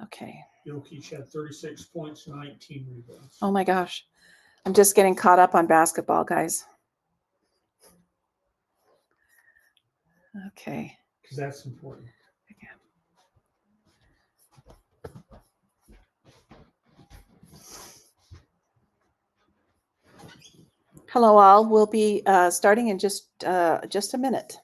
Okay. Jokic had 36 points, 19 rebounds. Oh my gosh. I'm just getting caught up on basketball, guys. Okay. Because that's important. Okay. Hello, all. We'll be starting in just a minute.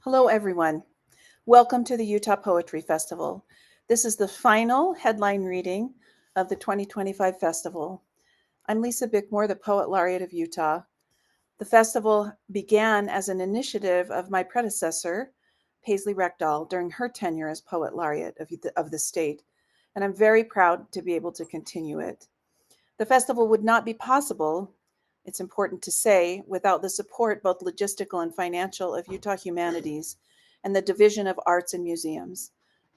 Hello, everyone. Welcome to the Utah Poetry Festival. This is the final headline reading of the 2025 festival. I'm Lisa Bickmore, the Poet Laureate of Utah. The festival began as an initiative of my predecessor, Paisley Reckdahl, during her tenure as Poet Laureate of the state, and I'm very proud to be able to continue it. The festival would not be possible, it's important to say, without the support, both logistical and financial, of Utah Humanities and the Division of Arts and Museums.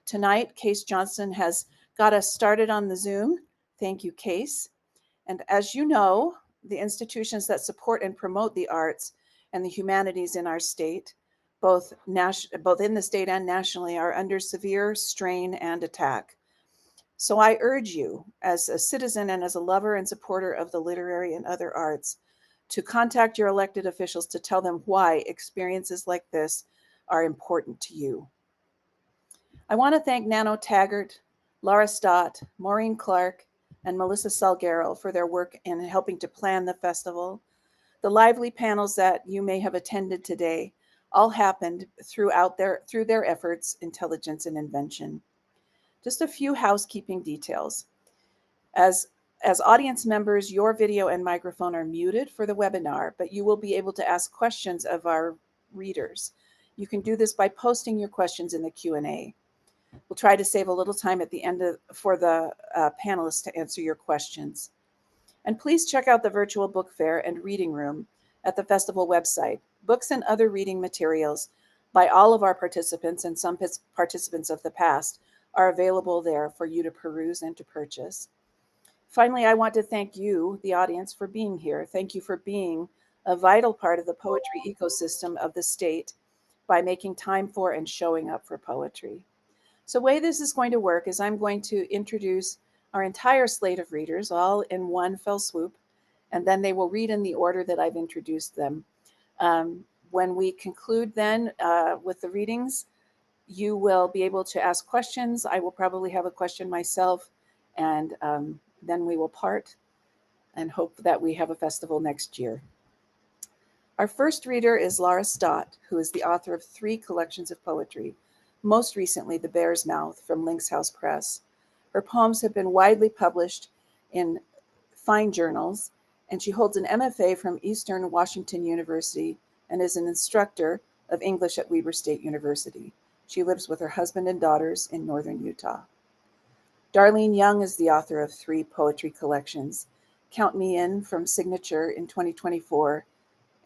Tonight, Case Johnson has got us started on the Zoom. Thank you, Case. And as you know, the institutions that support and promote the arts and the humanities in our state, both in the state and nationally, are under severe strain and attack. So I urge you, as a citizen and as a lover and supporter of the literary and other arts, to contact your elected officials to tell them why experiences like this are important to you. I want to thank Nano Taggart, Laura Stott, Maureen Clark, and Melissa Salguero for their work in helping to plan the festival. The lively panels that you may have attended today all happened through their efforts, intelligence, and invention. Just a few housekeeping details. As audience members, your video and microphone are muted for the webinar, but you will be able to ask questions of our readers. You can do this by posting your questions in the Q&A. We'll try to save a little time at the end for the panelists to answer your questions. And please check out the virtual book fair and reading room at the festival website. Books and other reading materials by all of our participants and some participants of the past are available there for you to peruse and to purchase. Finally, I want to thank you, the audience, for being here. Thank you for being a vital part of the poetry ecosystem of the state by making time for and showing up for poetry. So the way this is going to work is I'm going to introduce our entire slate of readers all in one fell swoop, and then they will read in the order that I've introduced them. When we conclude then with the readings, you will be able to ask questions. I will probably have a question myself, and then we will part and hope that we have a festival next year. Our first reader is Laura Stott, who is the author of 3 collections of poetry, most recently The Bear's Mouth from Lynx House Press. Her poems have been widely published in fine journals, and she holds an MFA from Eastern Washington University and is an instructor of English at Weber State University. She lives with her husband and daughters in northern Utah. Darlene Young is the author of 3 poetry collections, Count Me In from Signature in 2024,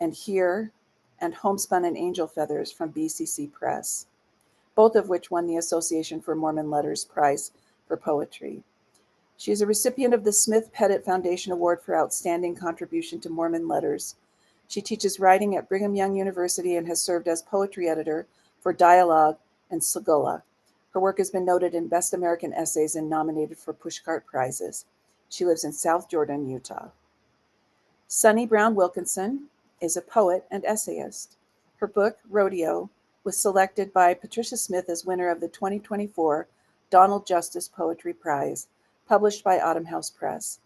and Here, and Homespun and Angel Feathers from BCC Press, both of which won the Association for Mormon Letters Prize for Poetry. She is a recipient of the Smith Pettit Foundation Award for Outstanding Contribution to Mormon Letters. She teaches writing at Brigham Young University and has served as poetry editor for Dialogue and Segula. Her work has been noted in Best American Essays and nominated for Pushcart Prizes. She lives in South Jordan, Utah. Sunni Brown Wilkinson is a poet and essayist. Her book, Rodeo, was selected by Patricia Smith as winner of the 2024 Donald Justice Poetry Prize, published by Autumn House Press.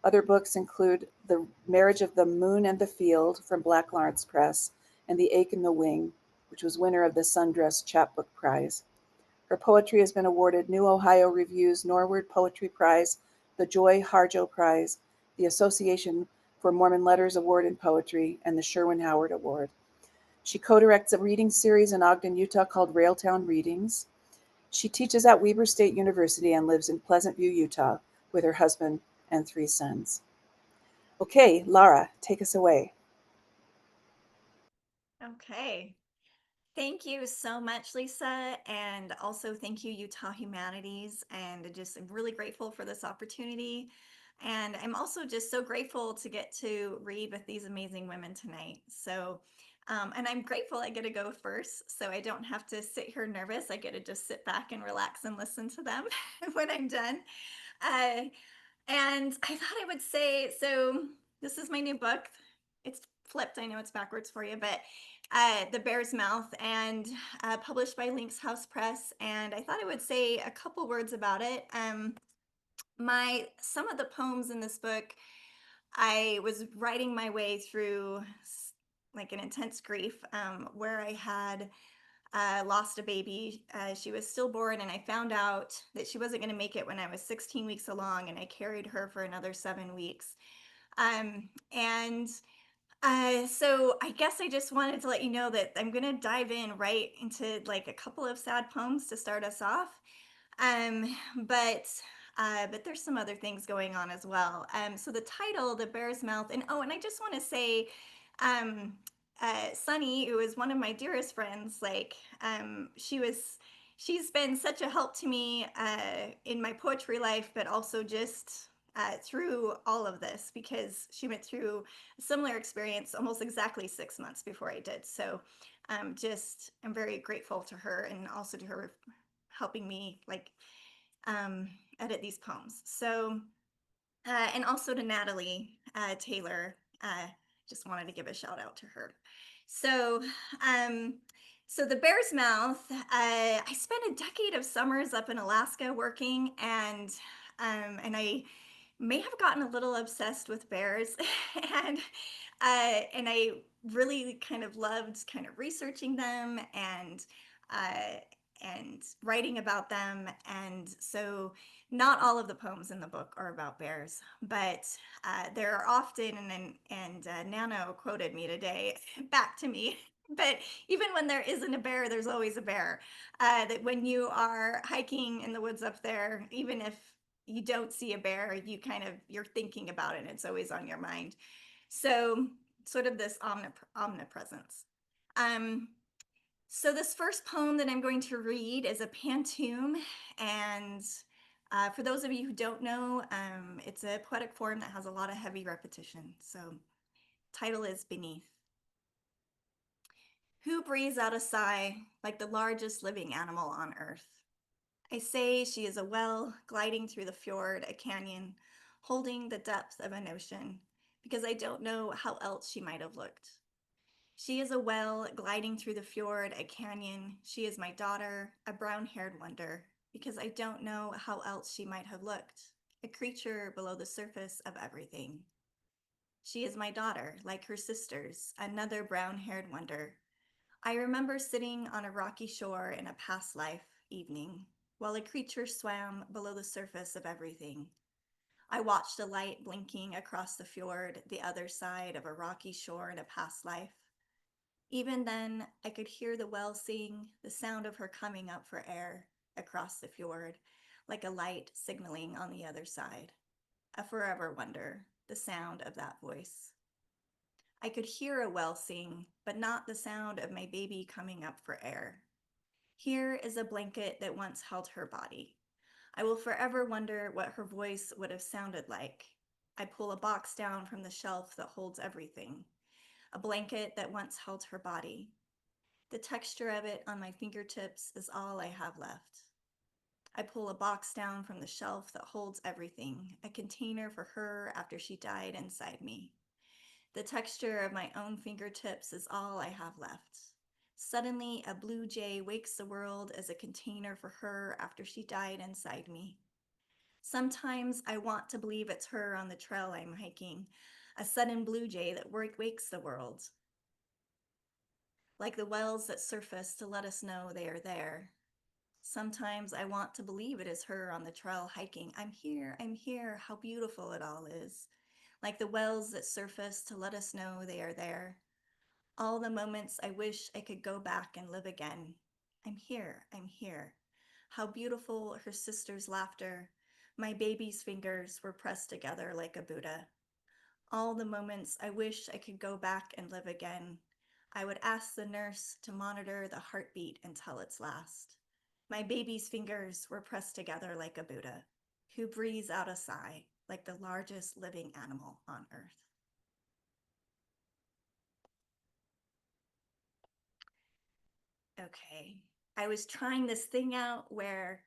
Other books include The Marriage of the Moon and the Field from Black Lawrence Press and The Ache in the Wing, which was winner of the Sundress Chapbook Prize. Her poetry has been awarded New Ohio Review's Norward Poetry Prize, the Joy Harjo Prize, the Association for Mormon Letters Award in Poetry, and the Sherwin Howard Award. She co-directs a reading series in Ogden, Utah called Railtown Readings. She teaches at Weber State University and lives in Pleasant View, Utah, with her husband and 3 sons. Okay, Lara, take us away. Okay. Thank you so much, Lisa. And also thank you, Utah Humanities. And just I'm really grateful for this opportunity. And I'm also just so grateful to get to read with these amazing women tonight. So, and I'm grateful I get to go first. So I don't have to sit here nervous. I get to just sit back and relax and listen to them when I'm done. Uh, and I thought I would say, so this is my new book. It's flipped. I know it's backwards for you, but The Bear's Mouth, and published by Lynx House Press. And I thought I would say a couple words about it. Some of the poems in this book, I was writing my way through like an intense grief, where I had lost a baby. She was stillborn, and I found out that she wasn't going to make it when I was 16 weeks along, and I carried her for another 7 weeks. And so I guess I just wanted to let you know that I'm going to dive in right into like a couple of sad poems to start us off. Um, but but there's some other things going on as well. So the title, The Bear's Mouth, and oh, and I just want to say, um, Sunny, who is one of my dearest friends, like she's been such a help to me in my poetry life, but also just through all of this, because she went through a similar experience almost exactly 6 months before I did. So I'm very grateful to her, and also to her helping me like um, edit these poems. So, and also to Natalie Taylor, just wanted to give a shout out to her. So, um, so the Bear's Mouth, I spent a decade of summers up in Alaska working, and I may have gotten a little obsessed with bears, and and I really kind of loved kind of researching them uh, and writing about them. And so, not all of the poems in the book are about bears, but there are often, and Nano quoted me today back to me. But even when there isn't a bear, there's always a bear. That when you are hiking in the woods up there, even if you don't see a bear, you're thinking about it, and it's always on your mind. So sort of this omnipresence. Um, so this first poem that I'm going to read is a pantoum, and for those of you who don't know, it's a poetic form that has a lot of heavy repetition. So title is Beneath. Who breathes out a sigh like the largest living animal on earth? I say she is a well gliding through the fjord, a canyon, holding the depth of an ocean, because I don't know how else she might have looked. She is a well gliding through the fjord, a canyon. She is my daughter, a brown haired wonder, because I don't know how else she might have looked, a creature below the surface of everything. She is my daughter, like her sisters, another brown haired wonder. I remember sitting on a rocky shore in a past life evening while a creature swam below the surface of everything. I watched a light blinking across the fjord, the other side of a rocky shore in a past life. Even then, I could hear the well sing, the sound of her coming up for air across the fjord, like a light signaling on the other side. A forever wonder, the sound of that voice. I could hear a well sing, but not the sound of my baby coming up for air. Here is a blanket that once held her body. I will forever wonder what her voice would have sounded like. I pull a box down from the shelf that holds everything. A blanket that once held her body. The texture of it on my fingertips is all I have left. I pull a box down from the shelf that holds everything, a container for her after she died inside me. The texture of my own fingertips is all I have left. Suddenly, a blue jay wakes the world as a container for her after she died inside me. Sometimes I want to believe it's her on the trail I'm hiking, a sudden blue jay that wakes the world. Like the wells that surface to let us know they are there. Sometimes I want to believe it is her on the trail hiking. I'm here, how beautiful it all is. Like the wells that surface to let us know they are there. All the moments I wish I could go back and live again. I'm here. How beautiful her sister's laughter. My baby's fingers were pressed together like a Buddha. All the moments I wish I could go back and live again. I would ask the nurse to monitor the heartbeat until its last. My baby's fingers were pressed together like a Buddha, who breathes out a sigh like the largest living animal on earth. Okay, I was trying this thing out where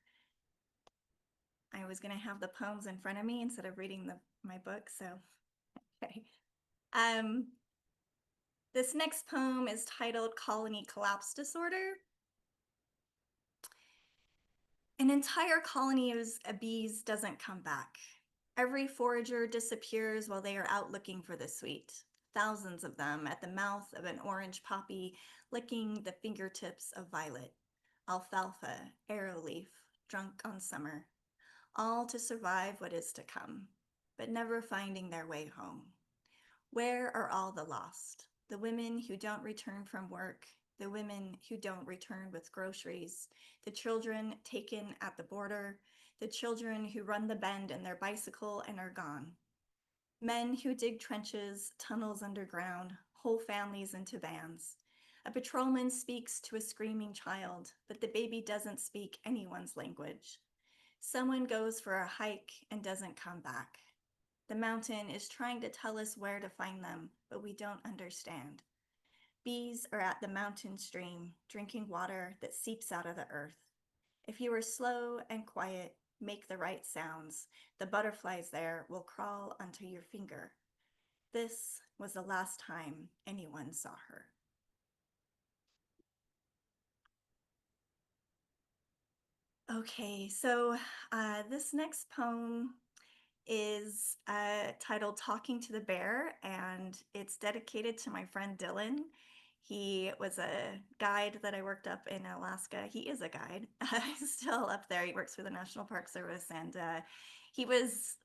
I was going to have the poems in front of me instead of reading my book, so okay. Um, this next poem is titled Colony Collapse Disorder. An entire colony of bees doesn't come back. Every forager disappears while they are out looking for the sweet. Thousands of them at the mouth of an orange poppy, licking the fingertips of violet, alfalfa, arrowleaf, drunk on summer, all to survive what is to come, but never finding their way home. Where are all the lost? The women who don't return from work, the women who don't return with groceries, the children taken at the border, the children who run the bend in their bicycle and are gone. Men who dig trenches, tunnels underground, whole families into vans. A patrolman speaks to a screaming child, but the baby doesn't speak anyone's language. Someone goes for a hike and doesn't come back. The mountain is trying to tell us where to find them, but we don't understand. Bees are at the mountain stream, drinking water that seeps out of the earth. If you are slow and quiet, make the right sounds, the butterflies there will crawl onto your finger. This was the last time anyone saw her. Okay, so this next poem is titled Talking to the Bear, and it's dedicated to my friend Dylan. He was a guide that I worked up in Alaska. He is a guide. He's still up there. He works for the National Park Service, and he was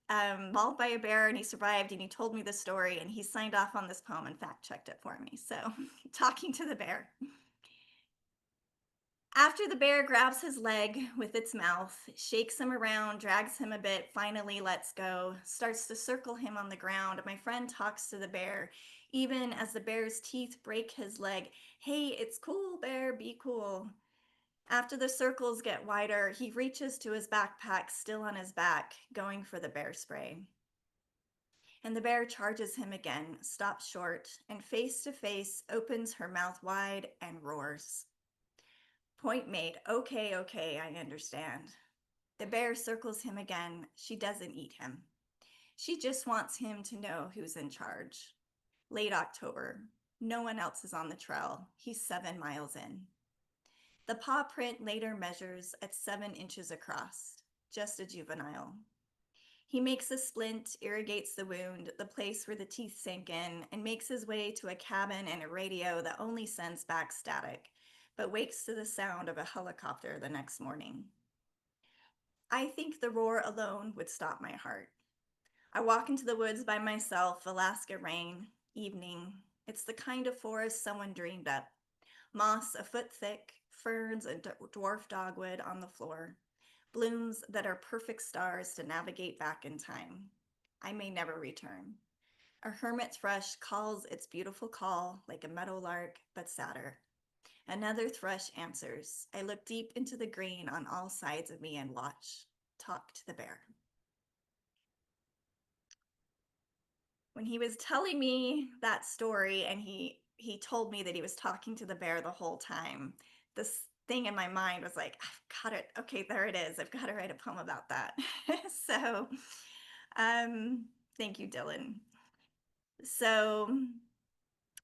mauled by a bear, and he survived, and he told me the story, and he signed off on this poem and fact-checked it for me. So, Talking to the Bear. After the bear grabs his leg with its mouth, shakes him around, drags him a bit, finally lets go, starts to circle him on the ground, my friend talks to the bear, even as the bear's teeth break his leg. Hey, it's cool, bear, be cool. After the circles get wider, he reaches to his backpack, still on his back, going for the bear spray. And the bear charges him again, stops short, and face to face opens her mouth wide and roars. Point made. Okay, I understand. The bear circles him again. She doesn't eat him. She just wants him to know who's in charge. Late October. No one else is on the trail. He's 7 miles in. The paw print later measures at 7 inches across. Just a juvenile. He makes a splint, irrigates the wound, the place where the teeth sank in, and makes his way to a cabin and a radio that only sends back static, but wakes to the sound of a helicopter the next morning. I think the roar alone would stop my heart. I walk into the woods by myself, Alaska rain, evening. It's the kind of forest someone dreamed up. Moss a foot thick, ferns and dwarf dogwood on the floor. Blooms that are perfect stars to navigate back in time. I may never return. A hermit thrush calls its beautiful call like a meadowlark, but sadder. Another thrush answers. I look deep into the green on all sides of me and watch. Talk to the bear. When he was telling me that story and he told me that he was talking to the bear the whole time, thing in my mind was like, I've got it. Okay, there it is. I've got to write a poem about that. So, thank you, Dylan. So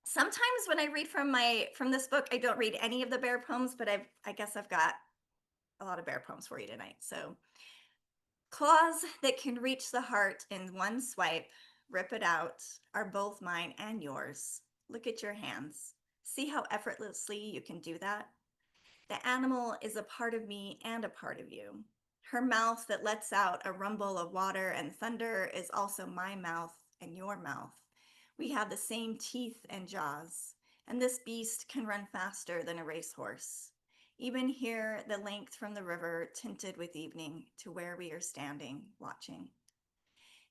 sometimes when I read from this book, I don't read any of the bear poems, but I guess I've got a lot of bear poems for you tonight. So, claws that can reach the heart in one swipe, rip it out, are both mine and yours. Look at your hands. See how effortlessly you can do that? The animal is a part of me and a part of you. Her mouth that lets out a rumble of water and thunder is also my mouth and your mouth. We have the same teeth and jaws, and this beast can run faster than a racehorse. Even here, the length from the river tinted with evening to where we are standing, watching.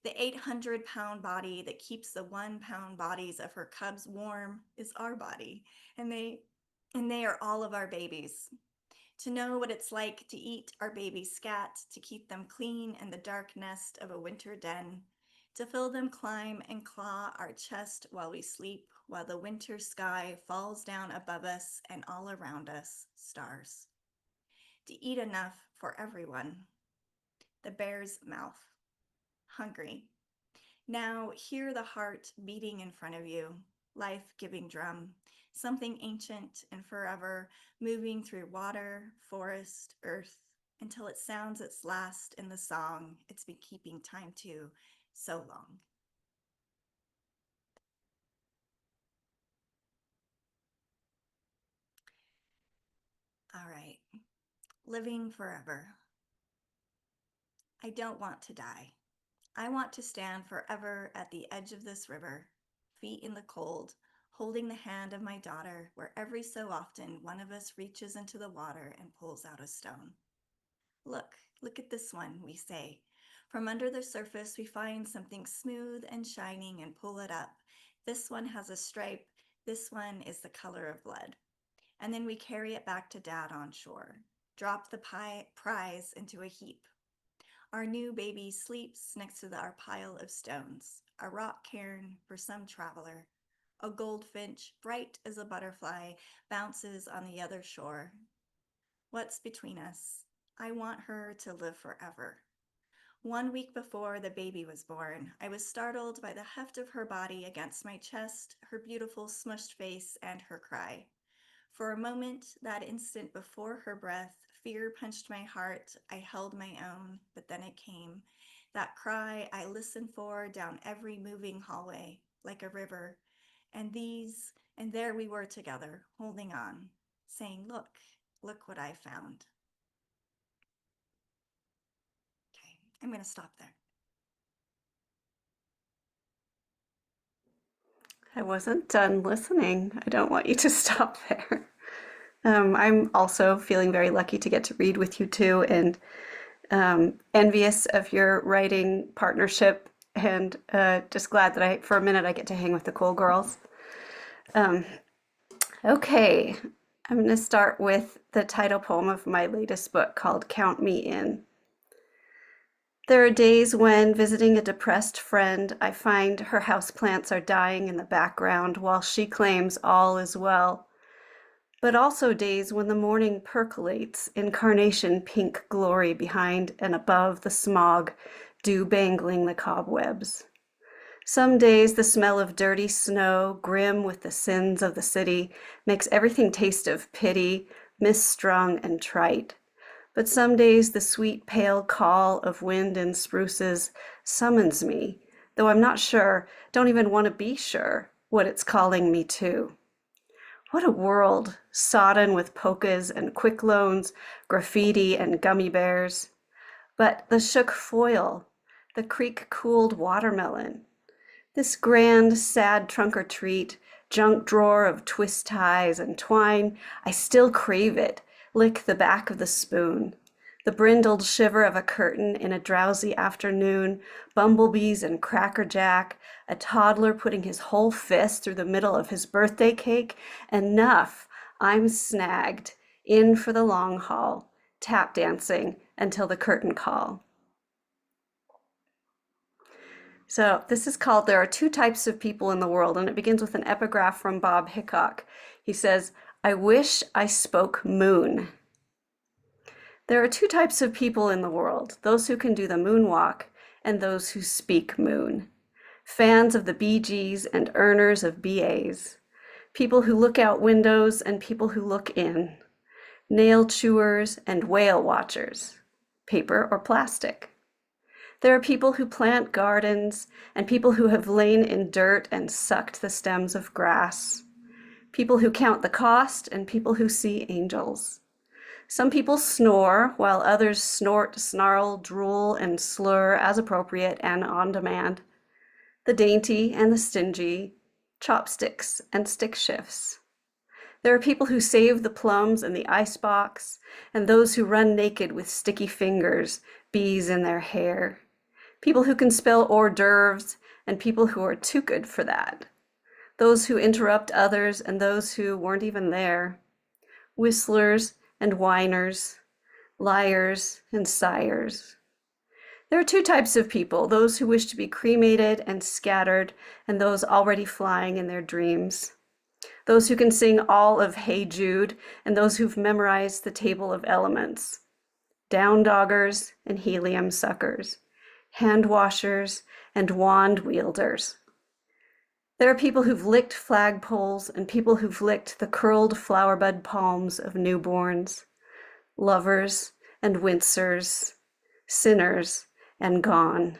The 800-pound body that keeps the 1-pound bodies of her cubs warm is our body, and they are all of our babies. To know what it's like to eat our baby's scat, to keep them clean in the dark nest of a winter den, to feel them climb and claw our chest while we sleep, while the winter sky falls down above us and all around us, stars. To eat enough for everyone. The bear's mouth. Hungry. Now hear the heart beating in front of you, life-giving drum, something ancient and forever, moving through water, forest, earth, until it sounds its last in the song it's been keeping time to so long. All right, living forever. I don't want to die. I want to stand forever at the edge of this river, feet in the cold, holding the hand of my daughter, where every so often one of us reaches into the water and pulls out a stone. Look at this one, we say. From under the surface, we find something smooth and shining and pull it up. This one has a stripe. This one is the color of blood. And then we carry it back to Dad on shore, drop the prize into a heap. Our new baby sleeps next to our pile of stones, a rock cairn for some traveler. A goldfinch, bright as a butterfly, bounces on the other shore. What's between us? I want her to live forever. 1 week before the baby was born, I was startled by the heft of her body against my chest, her beautiful smushed face, and her cry. For a moment, that instant before her breath, fear punched my heart. I held my own, but then it came. That cry I listened for down every moving hallway, like a river. And there we were together, holding on, saying, look what I found. Okay, I'm going to stop there. I wasn't done listening. I don't want you to stop there. I'm also feeling very lucky to get to read with you two, and envious of your writing partnership, and just glad that for a minute, I get to hang with the cool girls. Okay, I'm going to start with the title poem of my latest book called Count Me In. There are days when, visiting a depressed friend, I find her houseplants are dying in the background while she claims all is well. But also days when the morning percolates in carnation pink glory behind and above the smog, dew bangling the cobwebs. Some days the smell of dirty snow, grim with the sins of the city, makes everything taste of pity, misstrung and trite. But some days the sweet pale call of wind and spruces summons me, though I'm not sure, don't even want to be sure, what it's calling me to. What a world, sodden with polkas and quick loans, graffiti and gummy bears. But the shook foil, the creek-cooled watermelon, this grand, sad trunk-or-treat, junk drawer of twist ties and twine, I still crave it, lick the back of the spoon. The brindled shiver of a curtain in a drowsy afternoon, bumblebees and Cracker Jack, a toddler putting his whole fist through the middle of his birthday cake. Enough, I'm snagged, in for the long haul, tap dancing until the curtain call. So this is called There Are Two Types of People in the World, and it begins with an epigraph from Bob Hickok. He says, I wish I spoke moon. There are two types of people in the world, those who can do the moonwalk and those who speak moon. Fans of the Bee Gees and earners of BAs. People who look out windows and people who look in. Nail chewers and whale watchers. Paper or plastic. There are people who plant gardens and people who have lain in dirt and sucked the stems of grass. People who count the cost and people who see angels. Some people snore, while others snort, snarl, drool, and slur as appropriate and on demand. The dainty and the stingy, chopsticks and stick shifts. There are people who save the plums in the icebox, and those who run naked with sticky fingers, bees in their hair. People who can spell hors d'oeuvres, and people who are too good for that. Those who interrupt others and those who weren't even there. Whistlers and whiners, liars and sighers. There are two types of people, those who wish to be cremated and scattered, and those already flying in their dreams. Those who can sing all of Hey Jude, and those who've memorized the table of elements. Down doggers and helium suckers, hand washers and wand wielders. There are people who've licked flagpoles and people who've licked the curled flowerbud palms of newborns, lovers and wincers, sinners and gone.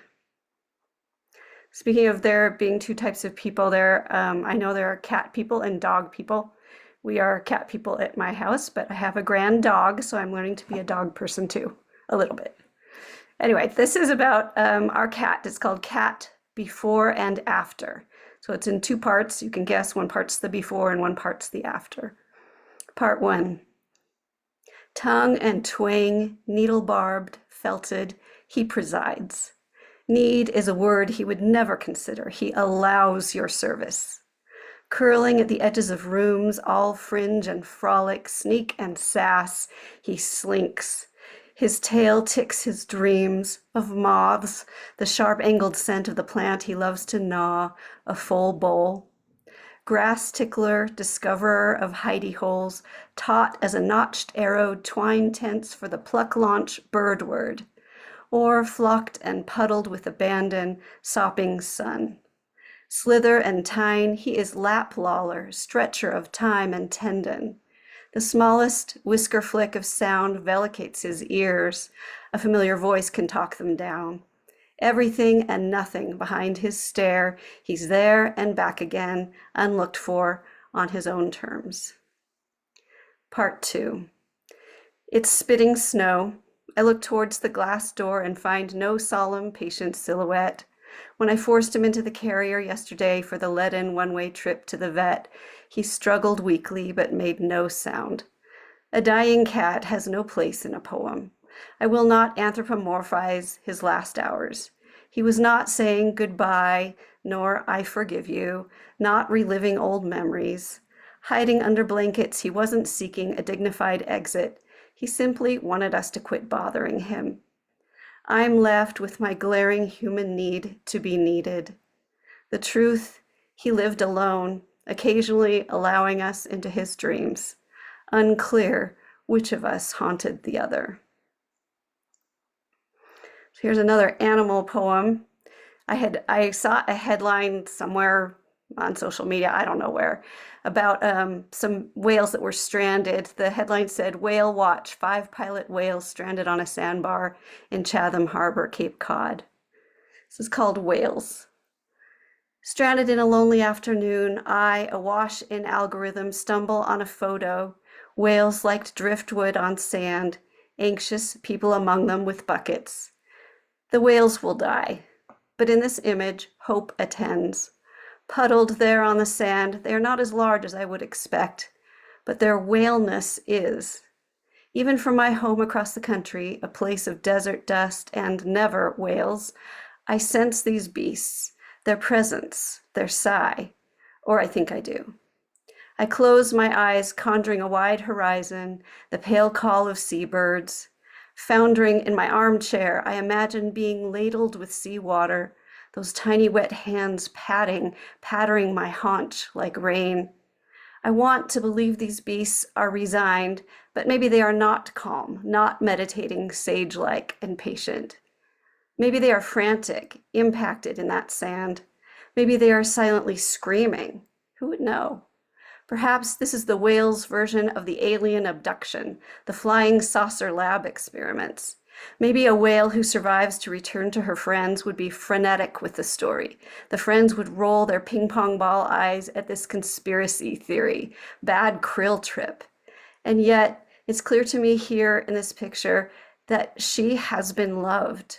Speaking of there being two types of people I know there are cat people and dog people. We are cat people at my house, but I have a grand dog, so I'm learning to be a dog person too, a little bit. Anyway, this is about our cat. It's called Cat Before and After. So it's in two parts. You can guess one part's the before and one part's the after. Part 1. Tongue and twang, needle-barbed, felted, he presides. Need is a word he would never consider. He allows your service. Curling at the edges of rooms, all fringe and frolic, sneak and sass, he slinks. His tail ticks his dreams of moths, the sharp-angled scent of the plant he loves to gnaw, a full bowl. Grass tickler, discoverer of hidey holes, taut as a notched arrow twine tents for the pluck launch bird word, or flocked and puddled with abandon, sopping sun. Slither and tine, he is lap loller, stretcher of time and tendon. The smallest whisker flick of sound velicates his ears. A familiar voice can talk them down. Everything and nothing behind his stare, he's there and back again, unlooked for, on his own terms. Part 2. It's spitting snow. I look towards the glass door and find no solemn, patient silhouette. When I forced him into the carrier yesterday for the leaden one-way trip to the vet, he struggled weakly but made no sound. A dying cat has no place in a poem. I will not anthropomorphize his last hours. He was not saying goodbye, nor I forgive you, not reliving old memories. Hiding under blankets, he wasn't seeking a dignified exit. He simply wanted us to quit bothering him. I'm left with my glaring human need to be needed. The truth, he lived alone, occasionally allowing us into his dreams. Unclear which of us haunted the other. So here's another animal poem. I saw a headline somewhere on social media, I don't know where, about some whales that were stranded. The headline said, "Whale Watch, 5 pilot whales stranded on a sandbar in Chatham Harbor, Cape Cod." This is called Whales. Stranded in a lonely afternoon, I, awash in algorithm, stumble on a photo. Whales like driftwood on sand, anxious people among them with buckets. The whales will die, but in this image, hope attends. Puddled there on the sand, they are not as large as I would expect, but their whaleness is. Even from my home across the country, a place of desert dust and never whales, I sense these beasts, their presence, their sigh, or I think I do. I close my eyes, conjuring a wide horizon, the pale call of seabirds. Foundering in my armchair, I imagine being ladled with seawater, those tiny wet hands pattering my haunch like rain. I want to believe these beasts are resigned, but maybe they are not calm, not meditating, sage-like and patient. Maybe they are frantic, impacted in that sand. Maybe they are silently screaming. Who would know? Perhaps this is the whale's version of the alien abduction, the flying saucer lab experiments. Maybe a whale who survives to return to her friends would be frenetic with the story. The friends would roll their ping pong ball eyes at this conspiracy theory, bad krill trip. And yet, it's clear to me here in this picture that she has been loved.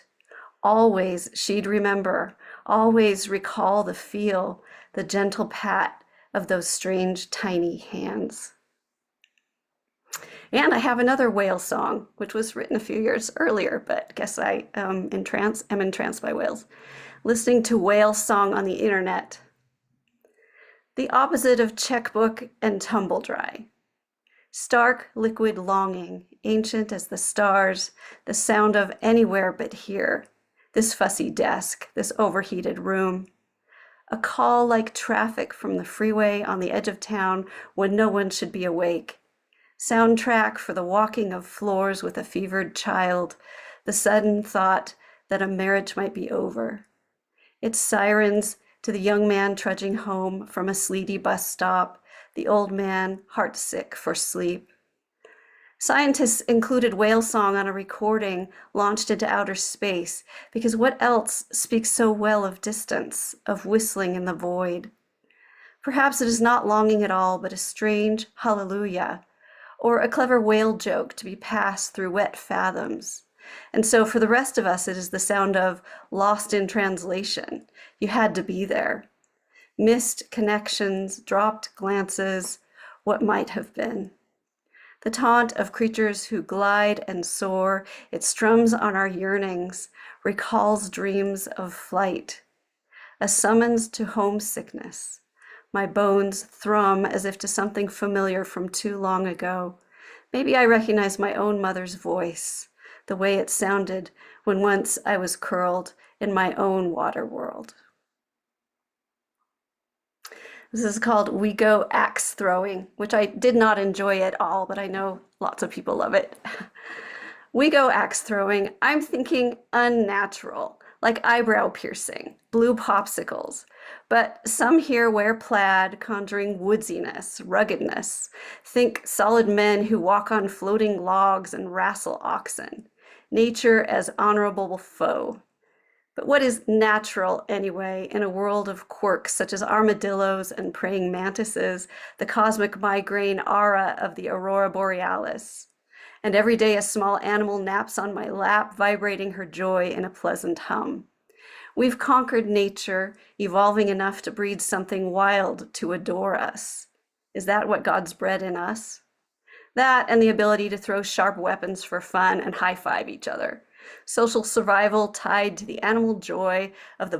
Always she'd remember, always recall the feel, the gentle pat of those strange tiny hands. And I have another whale song, which was written a few years earlier, but guess I am entranced by whales. Listening to whale song on the internet. The opposite of checkbook and tumble dry. Stark liquid longing, ancient as the stars, the sound of anywhere but here. This fussy desk, this overheated room. A call like traffic from the freeway on the edge of town when no one should be awake. Soundtrack for the walking of floors with a fevered child, the sudden thought that a marriage might be over. It's sirens to the young man trudging home from a sleety bus stop, the old man heartsick for sleep. Scientists included whale song on a recording launched into outer space because what else speaks so well of distance, of whistling in the void? Perhaps it is not longing at all, but a strange hallelujah, or a clever whale joke to be passed through wet fathoms. And so for the rest of us, it is the sound of lost in translation. You had to be there. Missed connections, dropped glances, what might have been. The taunt of creatures who glide and soar, it strums on our yearnings, recalls dreams of flight. A summons to homesickness. My bones thrum as if to something familiar from too long ago. Maybe I recognize my own mother's voice, the way it sounded when once I was curled in my own water world. This is called We Go Axe Throwing, which I did not enjoy at all, but I know lots of people love it. We go axe throwing. I'm thinking unnatural, like eyebrow piercing, blue popsicles. But some here wear plaid, conjuring woodsiness, ruggedness. Think solid men who walk on floating logs and wrestle oxen. Nature as honorable foe. But what is natural anyway in a world of quirks such as armadillos and praying mantises, the cosmic migraine aura of the aurora borealis? And every day a small animal naps on my lap, vibrating her joy in a pleasant hum. We've conquered nature, evolving enough to breed something wild to adore us. Is that what God's bred in us? That and the ability to throw sharp weapons for fun and high-five each other. Social survival tied to the animal joy of the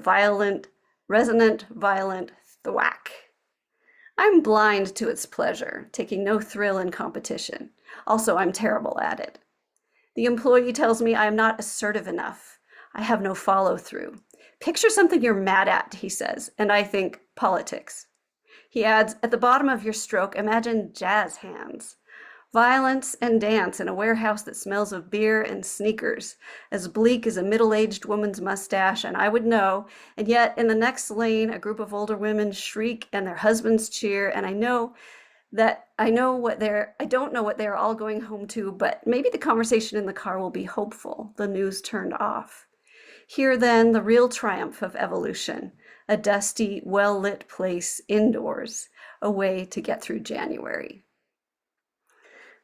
resonant, violent thwack. I'm blind to its pleasure, taking no thrill in competition. Also, I'm terrible at it. The employee tells me I am not assertive enough. I have no follow-through. Picture something you're mad at, he says, and I think politics. He adds, at the bottom of your stroke, imagine jazz hands. Violence and dance in a warehouse that smells of beer and sneakers, as bleak as a middle-aged woman's mustache, and I would know, and yet in the next lane, a group of older women shriek and their husbands cheer, and I don't know what they're all going home to, but maybe the conversation in the car will be hopeful, the news turned off. Here then, the real triumph of evolution, a dusty, well-lit place indoors, a way to get through January.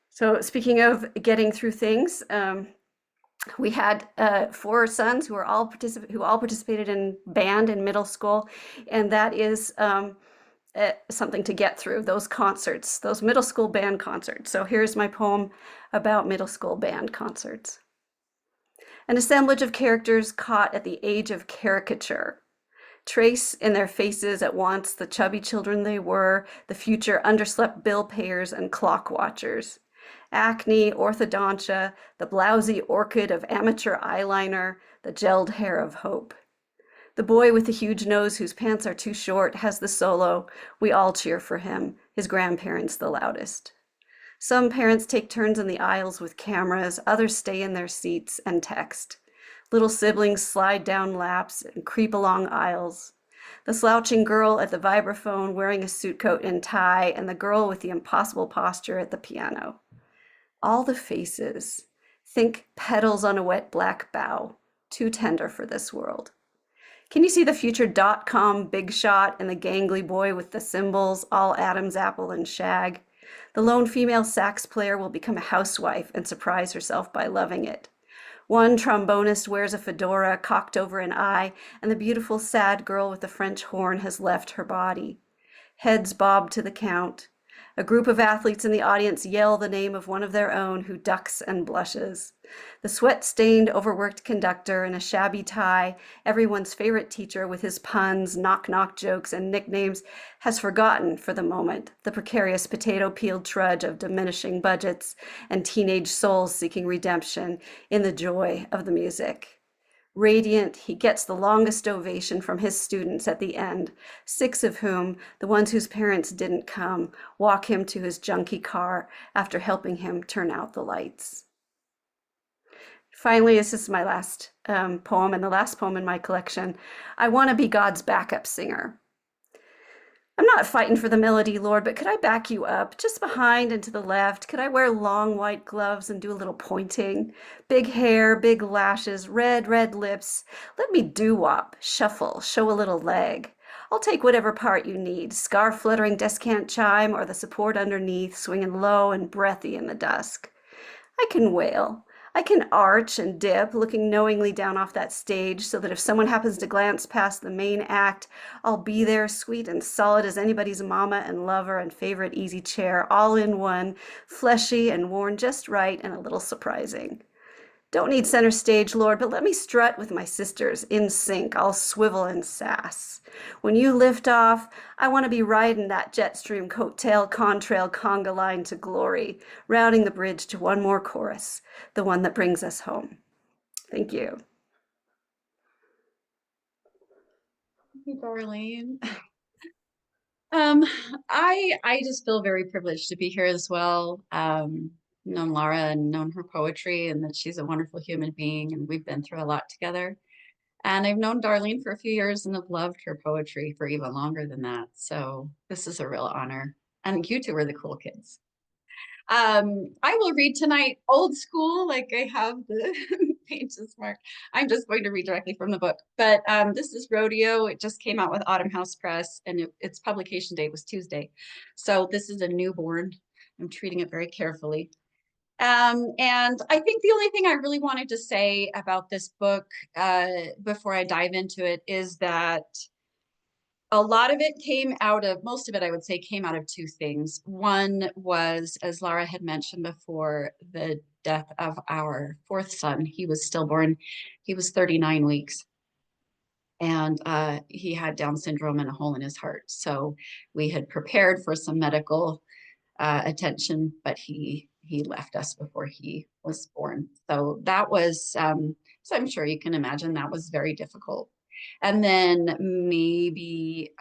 So speaking of getting through things, we had 4 sons who all participated in band in middle school, and that is something to get through, those concerts, those middle school band concerts. So here's my poem about middle school band concerts. An assemblage of characters caught at the age of caricature. Trace in their faces at once the chubby children they were, the future underslept bill payers and clock watchers. Acne, orthodontia, the blousy orchid of amateur eyeliner, the gelled hair of hope. The boy with the huge nose whose pants are too short has the solo. We all cheer for him, his grandparents the loudest. Some parents take turns in the aisles with cameras, others stay in their seats and text. Little siblings slide down laps and creep along aisles. The slouching girl at the vibraphone wearing a suit coat and tie, and the girl with the impossible posture at the piano. All the faces. Think petals on a wet black bough, too tender for this world. Can you see the future dot-com big shot and the gangly boy with the cymbals, all Adam's apple and shag? The lone female sax player will become a housewife and surprise herself by loving it. One trombonist wears a fedora cocked over an eye, and the beautiful sad girl with the French horn has left her body. Heads bob to the count. A group of athletes in the audience yell the name of one of their own who ducks and blushes. The sweat-stained, overworked conductor in a shabby tie, everyone's favorite teacher with his puns, knock-knock jokes, and nicknames, has forgotten for the moment the precarious potato-peeled trudge of diminishing budgets and teenage souls seeking redemption in the joy of the music. Radiant, he gets the longest ovation from his students at the end, 6 of whom, the ones whose parents didn't come, walk him to his junky car after helping him turn out the lights. Finally, this is my last poem and the last poem in my collection. I want to be God's backup singer. I'm not fighting for the melody, Lord, but could I back you up, just behind and to the left? Could I wear long white gloves and do a little pointing? Big hair, big lashes, red lips. Let me doo-wop, shuffle, show a little leg. I'll take whatever part you need, scarf fluttering descant chime or the support underneath, swinging low and breathy in the dusk. I can wail. I can arch and dip, looking knowingly down off that stage so that if someone happens to glance past the main act, I'll be there, sweet and solid as anybody's mama and lover and favorite easy chair, all in one, fleshy and worn just right and a little surprising. Don't need center stage, Lord, but let me strut with my sisters, in sync, all swivel and sass. When you lift off, I want to be riding that jetstream coattail contrail conga line to glory, routing the bridge to one more chorus, the one that brings us home. Thank you. Thank you, Darlene. I just feel very privileged to be here as well. Known Laura and known her poetry, and that she's a wonderful human being, and we've been through a lot together. And I've known Darlene for a few years and have loved her poetry for even longer than that. So this is a real honor. And you two are the cool kids. I will read tonight old school, like I have the pages marked. I'm just going to read directly from the book. But this is Rodeo. It just came out with Autumn House Press, and its publication date was Tuesday. So this is a newborn. I'm treating it very carefully. And I think the only thing I really wanted to say about this book before I dive into it is that a lot of it came out of, most of it I would say came out of 2 things. One was, as Laura had mentioned before, the death of our 4th son. He was stillborn. He was 39 weeks. And he had Down syndrome and a hole in his heart. So we had prepared for some medical attention, but he left us before he was born. So that was, so I'm sure you can imagine that was very difficult. And then maybe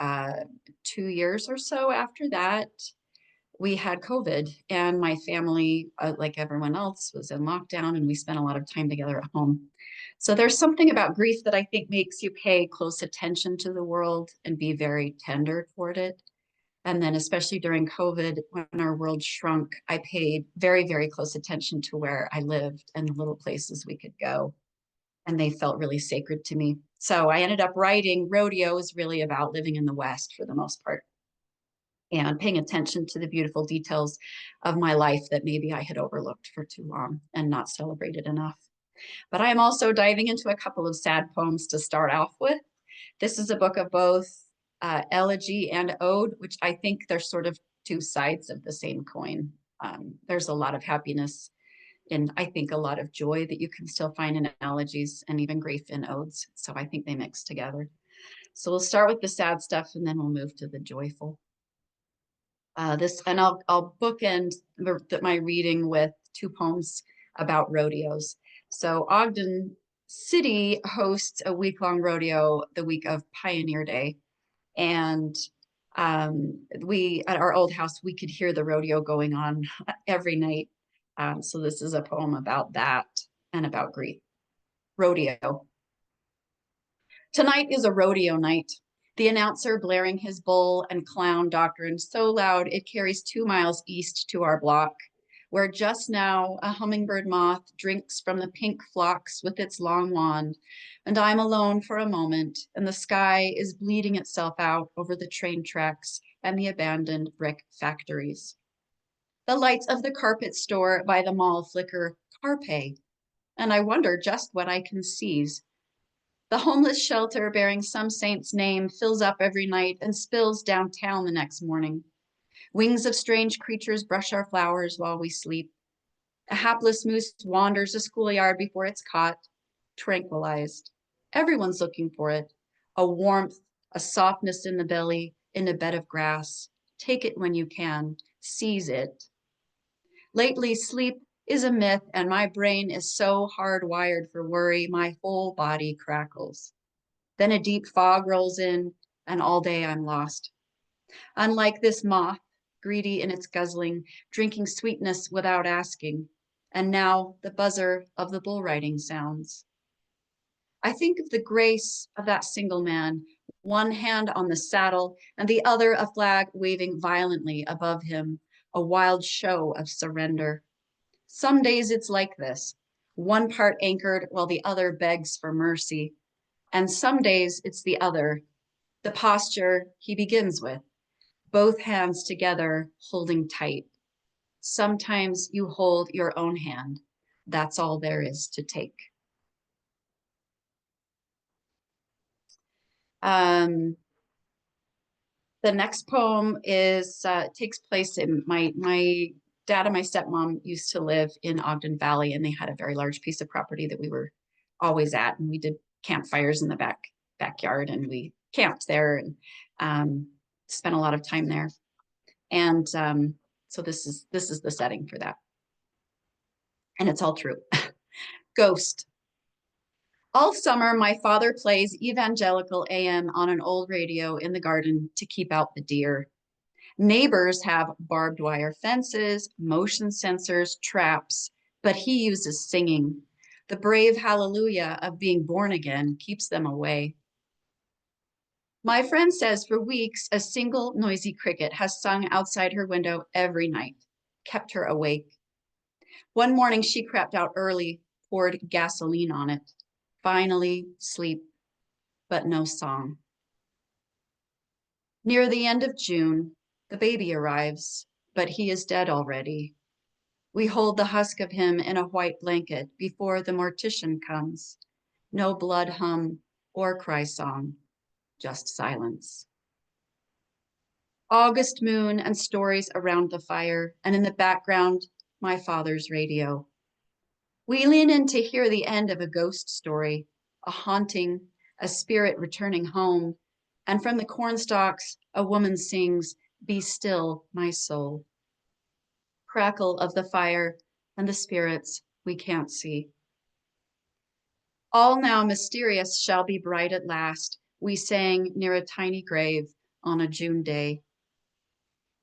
2 years or so after that, we had COVID, and my family, like everyone else, was in lockdown, and we spent a lot of time together at home. So there's something about grief that I think makes you pay close attention to the world and be very tender toward it. And then especially during COVID, when our world shrunk, I paid very, very close attention to where I lived and the little places we could go. And they felt really sacred to me. So I ended up writing. Rodeo is really about living in the West for the most part, and paying attention to the beautiful details of my life that maybe I had overlooked for too long and not celebrated enough. But I am also diving into a couple of sad poems to start off with. This is a book of both elegy and ode, which I think they're sort of 2 sides of the same coin. There's a lot of happiness and I think a lot of joy that you can still find in elegies, and even grief in odes. So I think they mix together. So we'll start with the sad stuff and then we'll move to the joyful. And I'll bookend my reading with 2 poems about rodeos. So Ogden city hosts a week-long rodeo the week of Pioneer Day. And we, at our old house, we could hear the rodeo going on every night. So this is a poem about that and about grief. Rodeo. Tonight is a rodeo night. The announcer blaring his bull and clown doctrine so loud it carries 2 miles east to our block, where just now a hummingbird moth drinks from the pink phlox with its long wand, and I'm alone for a moment, and the sky is bleeding itself out over the train tracks and the abandoned brick factories. The lights of the carpet store by the mall flicker carpe, and I wonder just what I can seize. The homeless shelter bearing some saint's name fills up every night and spills downtown the next morning. Wings of strange creatures brush our flowers while we sleep. A hapless moose wanders a schoolyard before it's caught, tranquilized. Everyone's looking for it. A warmth, a softness in the belly, in a bed of grass. Take it when you can, seize it. Lately, sleep is a myth, and my brain is so hardwired for worry, my whole body crackles. Then a deep fog rolls in, and all day I'm lost. Unlike this moth, greedy in its guzzling, drinking sweetness without asking, and now the buzzer of the bull riding sounds. I think of the grace of that single man, one hand on the saddle and the other a flag waving violently above him, a wild show of surrender. Some days it's like this, one part anchored while the other begs for mercy. And some days it's the other, the posture he begins with, both hands together holding tight. Sometimes you hold your own hand. That's all there is to take. The next poem is takes place in my dad and my stepmom used to live in Ogden Valley, and they had a very large piece of property that we were always at, and we did campfires in the backyard, and we camped there and spent a lot of time there. And so this is the setting for that, and it's all true. Ghost. All summer, my father plays evangelical AM on an old radio in the garden to keep out the deer. Neighbors have barbed wire fences, motion sensors, traps, but he uses singing. The brave hallelujah of being born again keeps them away. My friend says for weeks, a single noisy cricket has sung outside her window every night, kept her awake. One morning she crept out early, poured gasoline on it. Finally, sleep, but no song. Near the end of June, the baby arrives, but he is dead already. We hold the husk of him in a white blanket before the mortician comes. No blood hum or cry song, just silence. August moon and stories around the fire, and in the background, my father's radio. We lean in to hear the end of a ghost story, a haunting, a spirit returning home, and from the cornstalks, a woman sings, "Be still, my soul." Crackle of the fire and the spirits we can't see. All now mysterious shall be bright at last, we sang near a tiny grave on a June day.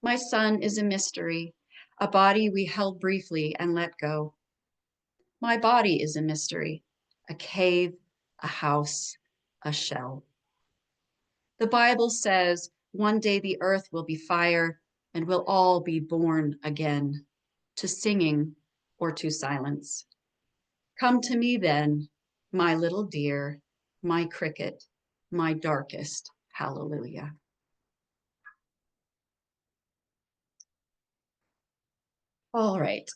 My son is a mystery, a body we held briefly and let go. My body is a mystery, a cave, a house, a shell. The Bible says one day the earth will be fire and we'll all be born again, to singing or to silence. Come to me then, my little dear, my cricket, my darkest hallelujah. All right.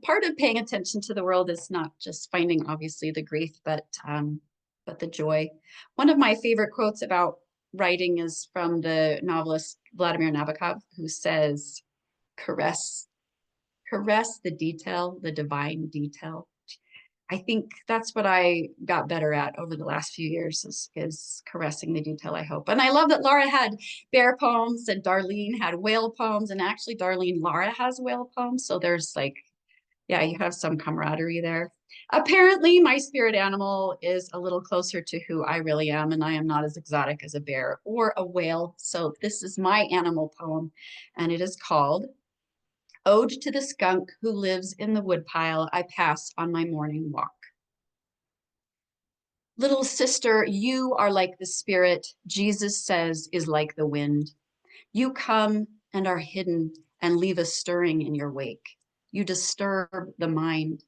Part of paying attention to the world is not just finding, obviously, the grief, but the joy. One of my favorite quotes about writing is from the novelist Vladimir Nabokov, who says, caress the detail, the divine detail. I think that's what I got better at over the last few years is caressing the detail, I hope. And I love that Laura had bear poems and Darlene had whale poems, and actually Laura has whale poems. So there's like, Yeah, you have some camaraderie there. Apparently, my spirit animal is a little closer to who I really am, and I am not as exotic as a bear or a whale. So this is my animal poem, and it is called Ode to the Skunk Who Lives in the Woodpile I Pass on My Morning Walk. Little sister, you are like the spirit Jesus says is like the wind. You come and are hidden and leave a stirring in your wake. You disturb the mind.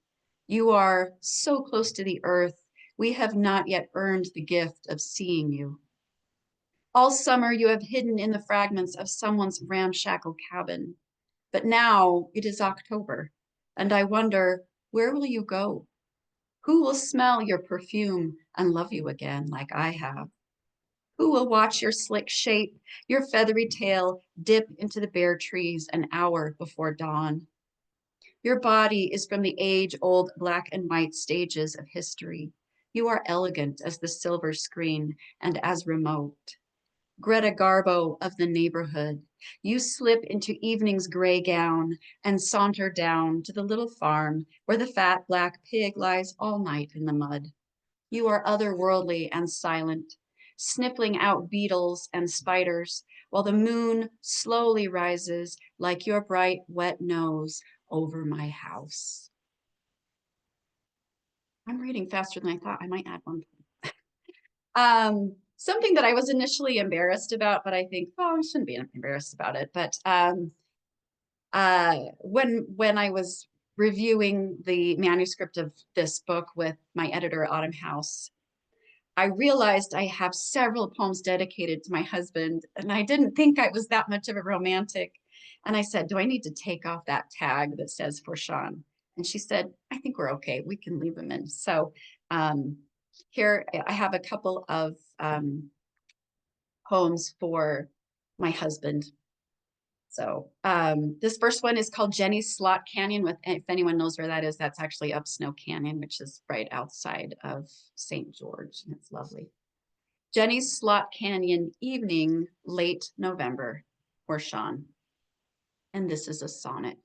You are so close to the earth, we have not yet earned the gift of seeing you. All summer you have hidden in the fragments of someone's ramshackle cabin. But now it is October, and I wonder, where will you go? Who will smell your perfume and love you again like I have? Who will watch your slick shape, your feathery tail dip into the bare trees an hour before dawn? Your body is from the age-old black and white stages of history. You are elegant as the silver screen and as remote. Greta Garbo of the neighborhood, you slip into evening's gray gown and saunter down to the little farm where the fat black pig lies all night in the mud. You are otherworldly and silent, sniffling out beetles and spiders while the moon slowly rises like your bright, wet nose over my house. I'm reading faster than I thought. I might add one. Something that I was initially embarrassed about, but I think, oh, I shouldn't be embarrassed about it. But when I was reviewing the manuscript of this book with my editor, Autumn House, I realized I have several poems dedicated to my husband, and I didn't think I was that much of a romantic. And I said, do I need to take off that tag that says for Sean? And she said, I think we're okay. We can leave them in. So here I have a couple of poems for my husband. So this first one is called Jenny's Slot Canyon. If anyone knows where that is, that's actually up Snow Canyon, which is right outside of St. George. And it's lovely. Jenny's Slot Canyon evening, late November, for Sean. And this is a sonnet.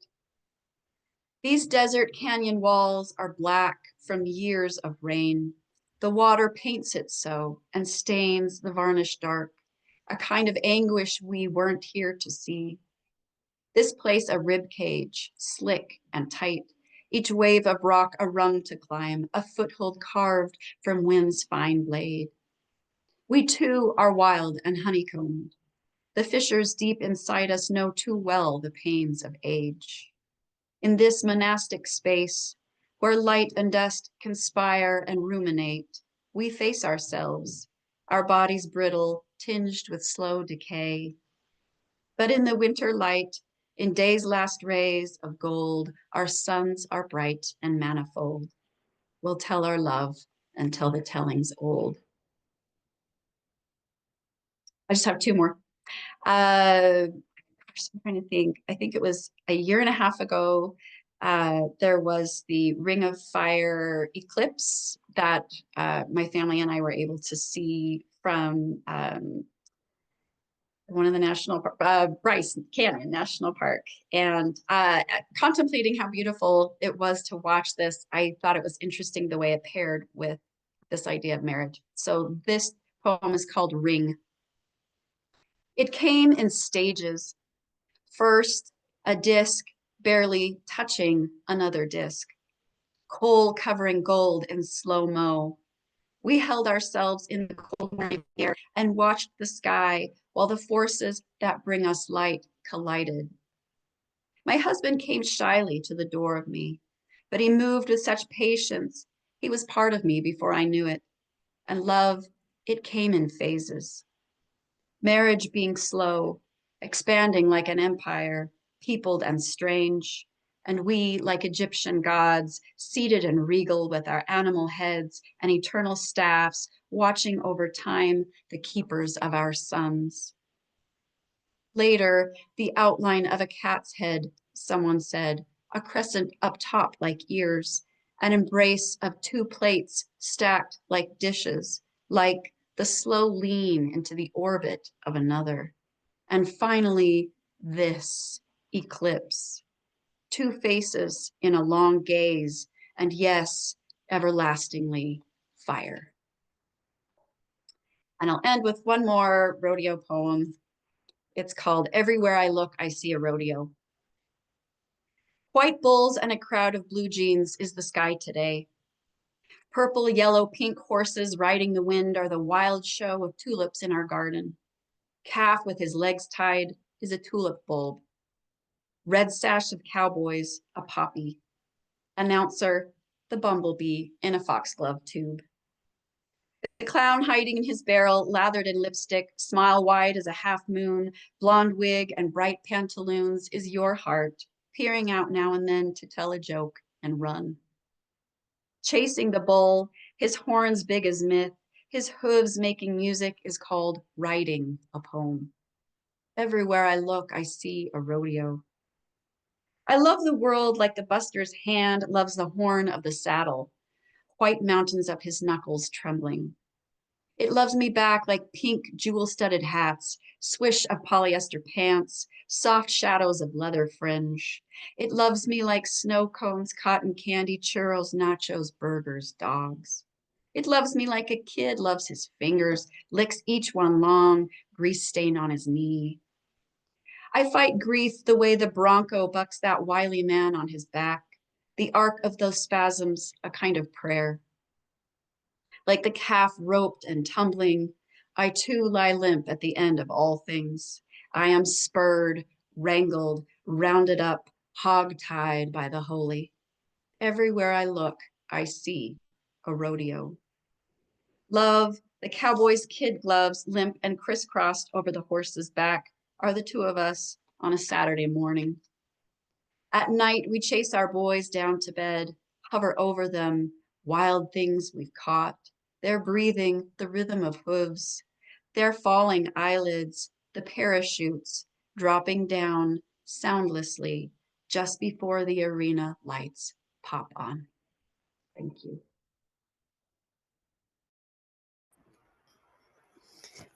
These desert canyon walls are black from years of rain. The water paints it so and stains the varnish dark, a kind of anguish we weren't here to see. This place a rib cage, slick and tight, each wave of rock a rung to climb, a foothold carved from wind's fine blade. We too are wild and honeycombed. The fissures deep inside us know too well the pains of age. In this monastic space, where light and dust conspire and ruminate, we face ourselves, our bodies brittle, tinged with slow decay. But in the winter light, in day's last rays of gold, our suns are bright and manifold. We'll tell our love until the telling's old. I just have two more. I'm trying to think. I think it was a year and a half ago. There was the Ring of Fire eclipse that my family and I were able to see from one of the national Bryce Canyon National Park. And contemplating how beautiful it was to watch this, I thought it was interesting the way it paired with this idea of marriage. So this poem is called Ring. It came in stages. First, a disc barely touching another disc, coal covering gold in slow-mo. We held ourselves in the cold morning air and watched the sky while the forces that bring us light collided. My husband came shyly to the door of me, but he moved with such patience. He was part of me before I knew it. And love, it came in phases. Marriage being slow, expanding like an empire, peopled and strange, and we, like Egyptian gods, seated and regal with our animal heads and eternal staffs, watching over time the keepers of our sons. Later, the outline of a cat's head, someone said, a crescent up top like ears, an embrace of two plates stacked like dishes, like the slow lean into the orbit of another. And finally, this eclipse. two faces in a long gaze, and yes, everlastingly fire. And I'll end with one more rodeo poem. It's called Everywhere I Look, I See a Rodeo. White bulls and a crowd of blue jeans is the sky today. Purple, yellow, pink horses riding the wind are the wild show of tulips in our garden. Calf with his legs tied is a tulip bulb. Red sash of cowboys, a poppy. Announcer, the bumblebee in a foxglove tube. The clown hiding in his barrel, lathered in lipstick, smile wide as a half moon, blonde wig and bright pantaloons is your heart, peering out now and then to tell a joke and run. Chasing the bull, his horns big as myth, his hooves making music is called writing a poem. Everywhere I look, I see a rodeo. I love the world like the buster's hand loves the horn of the saddle, white mountains of his knuckles trembling. It loves me back like pink jewel-studded hats, swish of polyester pants, soft shadows of leather fringe. It loves me like snow cones, cotton candy, churros, nachos, burgers, dogs. It loves me like a kid loves his fingers, licks each one long, grease stain on his knee. I fight grief the way the bronco bucks that wily man on his back, the arc of those spasms, a kind of prayer. Like the calf roped and tumbling, I too lie limp at the end of all things. I am spurred, wrangled, rounded up, hog-tied by the holy. Everywhere I look, I see a rodeo. Love, the cowboy's kid gloves, limp and crisscrossed over the horse's back, are the two of us on a Saturday morning. At night, we chase our boys down to bed, hover over them, wild things we've caught. Their breathing, the rhythm of hooves, their falling eyelids, the parachutes dropping down soundlessly just before the arena lights pop on. Thank you.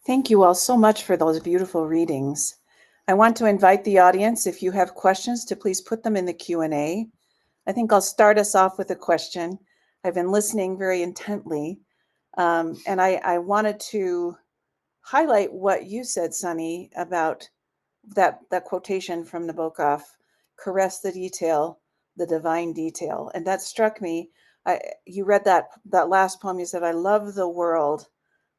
Thank you all so much for those beautiful readings. I want to invite the audience, if you have questions, to please put them in the Q&A. I think I'll start us off with a question. I've been listening very intently, and I wanted to highlight what you said, Sunny, about that quotation from Nabokov, caress the detail, the divine detail. And that struck me. You read that last poem, you said, I love the world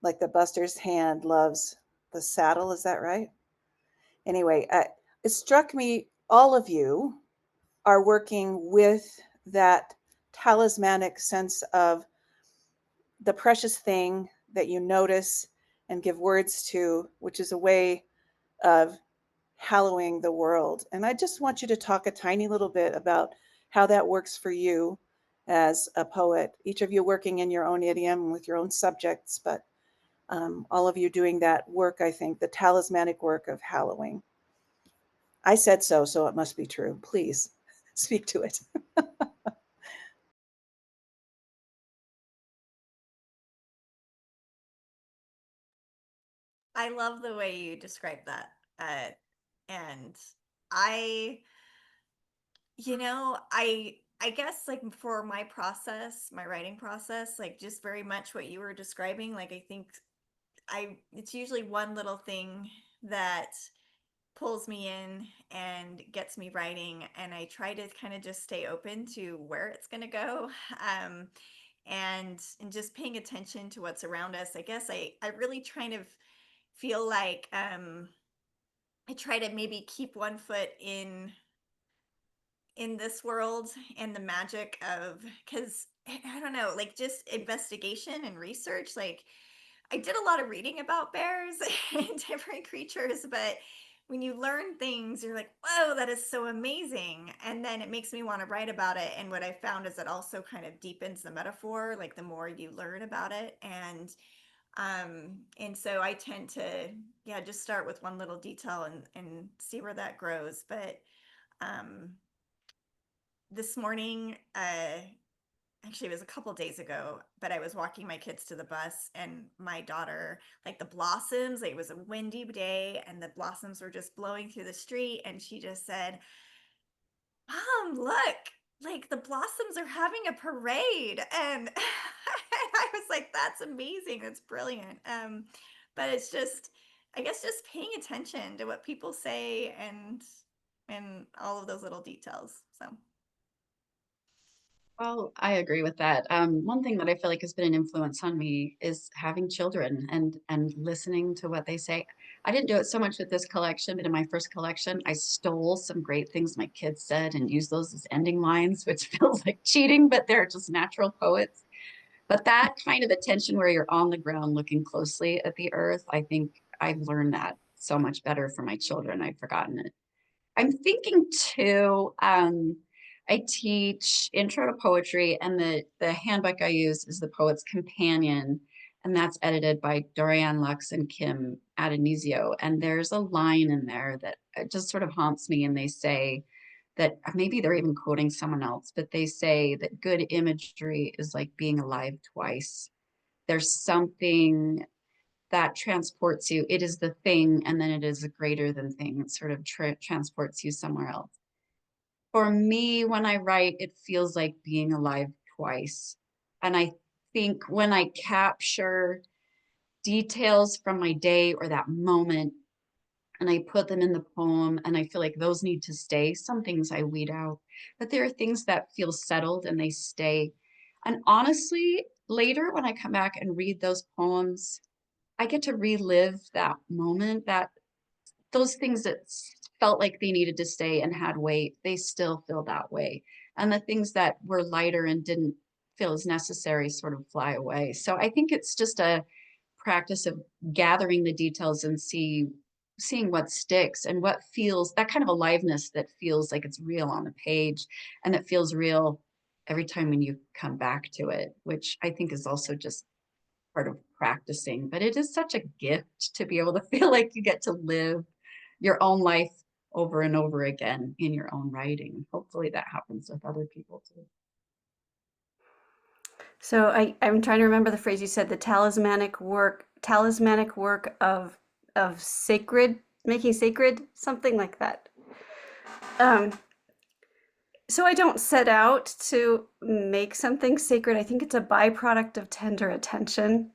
like the buster's hand loves the saddle. Is that right? Anyway, it struck me all of you are working with that talismanic sense of the precious thing that you notice and give words to, which is a way of hallowing the world. And I just want you to talk a tiny little bit about how that works for you as a poet, each of you working in your own idiom with your own subjects, but all of you doing that work, I think, the talismanic work of hallowing. I said so, so it must be true. Please speak to it. I love the way you described that. And I, I guess like for my process, my writing process, like just very much what you were describing, like I think it's usually one little thing that pulls me in and gets me writing, and I try to kind of just stay open to where it's going to go. And just paying attention to what's around us. I guess I really kind of feel like I try to maybe keep one foot in this world and the magic of, because I don't know, like just investigation and research. Like I did a lot of reading about bears and different creatures, but when you learn things, you're like, whoa, that is so amazing. And then it makes me want to write about it. And what I found is it also kind of deepens the metaphor, like the more you learn about it. And so I tend to, yeah, just start with one little detail and see where that grows. But um, this morning, actually it was a couple days ago, but I was walking my kids to the bus, and my daughter, like the blossoms, like it was a windy day and the blossoms were just blowing through the street, and she just said, Mom, look, like the blossoms are having a parade. And I was like, that's amazing. That's brilliant. But it's just, I guess, just paying attention to what people say and all of those little details. So, Well, I agree with that. One thing that I feel like has been an influence on me is having children and listening to what they say. I didn't do it so much with this collection, but in my first collection, I stole some great things my kids said and used those as ending lines, which feels like cheating, but they're just natural poets. But that kind of attention where you're on the ground looking closely at the earth, I think I've learned that so much better for my children. I've forgotten it. I'm thinking too, I teach intro to poetry, and the handbook I use is the Poet's Companion, and that's edited by Dorianne Lux and Kim Adonisio. And there's a line in there that just sort of haunts me, and they say that maybe they're even quoting someone else, but they say that good imagery is like being alive twice. There's something that transports you. It is the thing, and then it is a greater than thing. It sort of transports you somewhere else. For me, when I write, it feels like being alive twice. And I think when I capture details from my day or that moment and I put them in the poem and I feel like those need to stay, some things I weed out, but there are things that feel settled and they stay. And honestly, later when I come back and read those poems, I get to relive that moment, that those things that felt like they needed to stay and had weight, they still feel that way. And the things that were lighter and didn't feel as necessary sort of fly away. So I think it's just a practice of gathering the details and seeing what sticks and what feels that kind of aliveness that feels like it's real on the page and that feels real every time when you come back to it, which I think is also just part of practicing. But it is such a gift to be able to feel like you get to live your own life over and over again in your own writing. Hopefully that happens with other people too. So I'm trying to remember the phrase you said, the talismanic work of sacred, making sacred, something like that. So I don't set out to make something sacred. I think it's a byproduct of tender attention.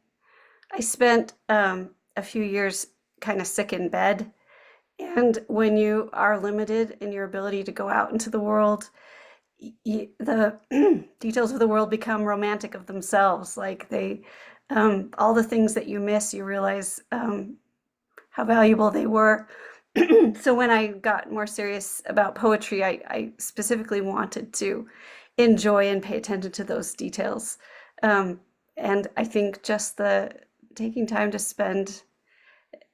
I spent a few years kind of sick in bed. And when you are limited in your ability to go out into the world, the details of the world become romantic of themselves. Like all the things that you miss, you realize how valuable they were. So when I got more serious about poetry, I specifically wanted to enjoy and pay attention to those details. And I think just the taking time to spend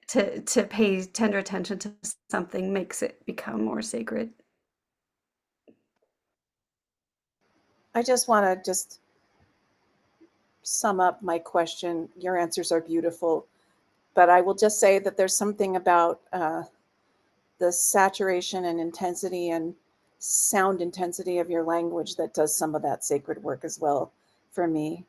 to pay tender attention to something makes it become more sacred. I just want to just sum up my question. Your answers are beautiful, but I will just say that there's something about the saturation and intensity and sound intensity of your language that does some of that sacred work as well for me.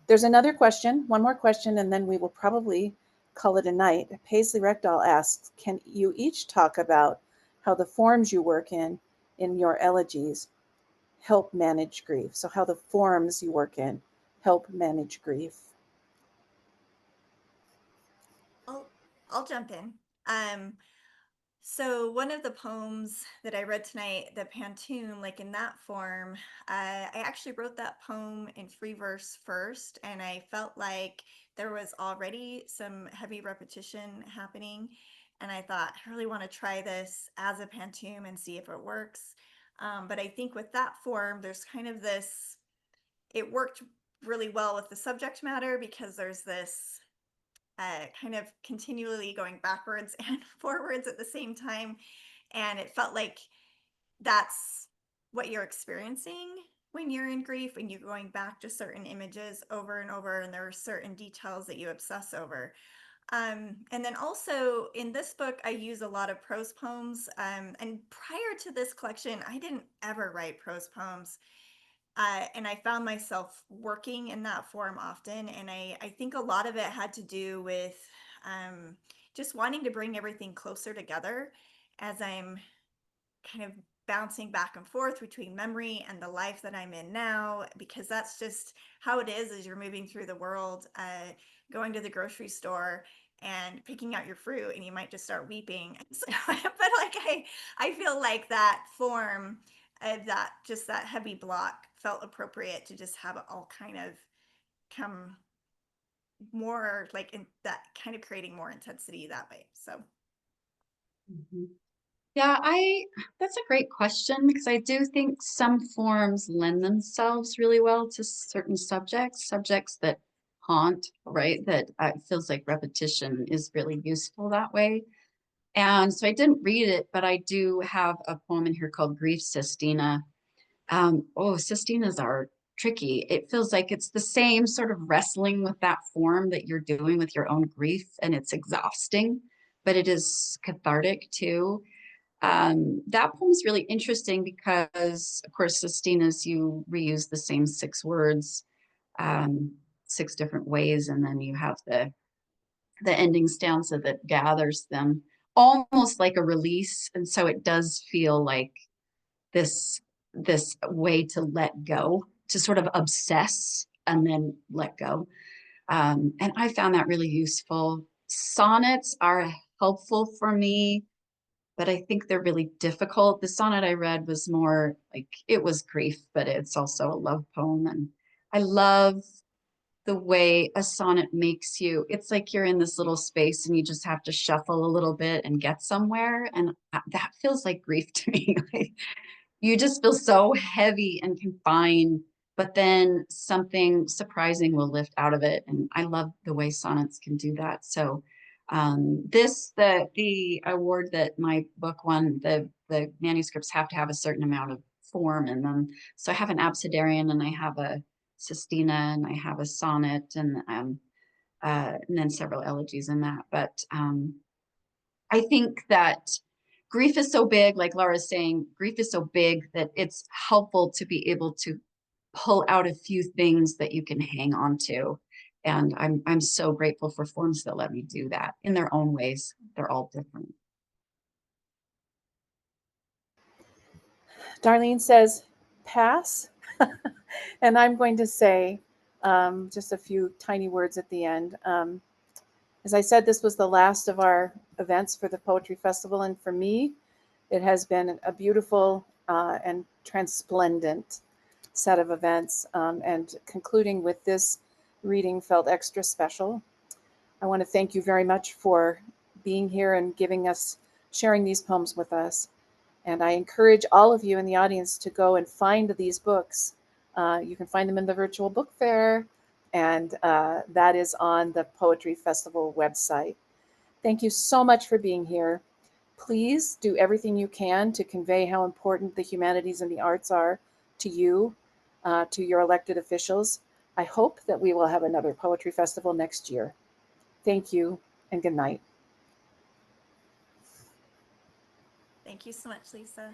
There's another question, one more question, and then we will probably call it a night. Paisley Reckdahl asks, can you each talk about how the forms you work in your elegies help manage grief? So how the forms you work in help manage grief. I'll jump in. So one of the poems that I read tonight, the Pantoum, like in that form, I actually wrote that poem in free verse first, and I felt like there was already some heavy repetition happening, and I thought I really want to try this as a Pantoum and see if it works. But I think with that form, there's kind of this. It worked really well with the subject matter because there's this kind of continually going backwards and forwards at the same time. And it felt like that's what you're experiencing when you're in grief and you're going back to certain images over and over, and there are certain details that you obsess over. And then also in this book, I use a lot of prose poems. And prior to this collection, I didn't ever write prose poems. And I found myself working in that form often. And I think a lot of it had to do with just wanting to bring everything closer together as I'm kind of bouncing back and forth between memory and the life that I'm in now, because that's just how it is as you're moving through the world, going to the grocery store and picking out your fruit, and you might just start weeping. So, but like I feel like that form of that, just that heavy block, felt appropriate to just have it all kind of come more like in that kind of creating more intensity that way. So Mhm. Yeah, that's a great question because I do think some forms lend themselves really well to certain subjects that haunt, right? That it feels like repetition is really useful that way. And so I didn't read it, but I do have a poem in here called Grief Sistina. Sistinas are tricky. It feels like it's the same sort of wrestling with that form that you're doing with your own grief, and it's exhausting, but it is cathartic too. That poem is really interesting because, of course, Sistinas, you reuse the same 6 words, um, 6 different ways, and then you have the ending stanza that gathers them almost like a release. And so it does feel like this way to let go, to sort of obsess and then let go. And I found that really useful. Sonnets are helpful for me, but I think they're really difficult. The sonnet I read was more like, it was grief, but it's also a love poem. And I love the way a sonnet makes you, it's like you're in this little space and you just have to shuffle a little bit and get somewhere. And that feels like grief to me. Like, you just feel so heavy and confined, but then something surprising will lift out of it. And I love the way sonnets can do that. So the award that my book won, the manuscripts have to have a certain amount of form in them. So I have an abecedarian and I have a sestina and I have a sonnet and then several elegies in that. But I think that grief is so big, like Laura's saying, grief is so big that it's helpful to be able to pull out a few things that you can hang on to. And I'm so grateful for forms that let me do that in their own ways. They're all different. Darlene says, pass. And I'm going to say just a few tiny words at the end. As I said, this was the last of our events for the Poetry Festival. And for me, it has been a beautiful and transplendent set of events. And concluding with this reading felt extra special. I want to thank you very much for being here and sharing these poems with us. And I encourage all of you in the audience to go and find these books. You can find them in the virtual book fair, and that is on the Poetry Festival website. Thank you so much for being here. Please do everything you can to convey how important the humanities and the arts are to you, to your elected officials. I hope that we will have another Poetry Festival next year. Thank you, and good night. thank you so much, Lisa.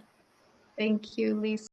Thank you, Lisa.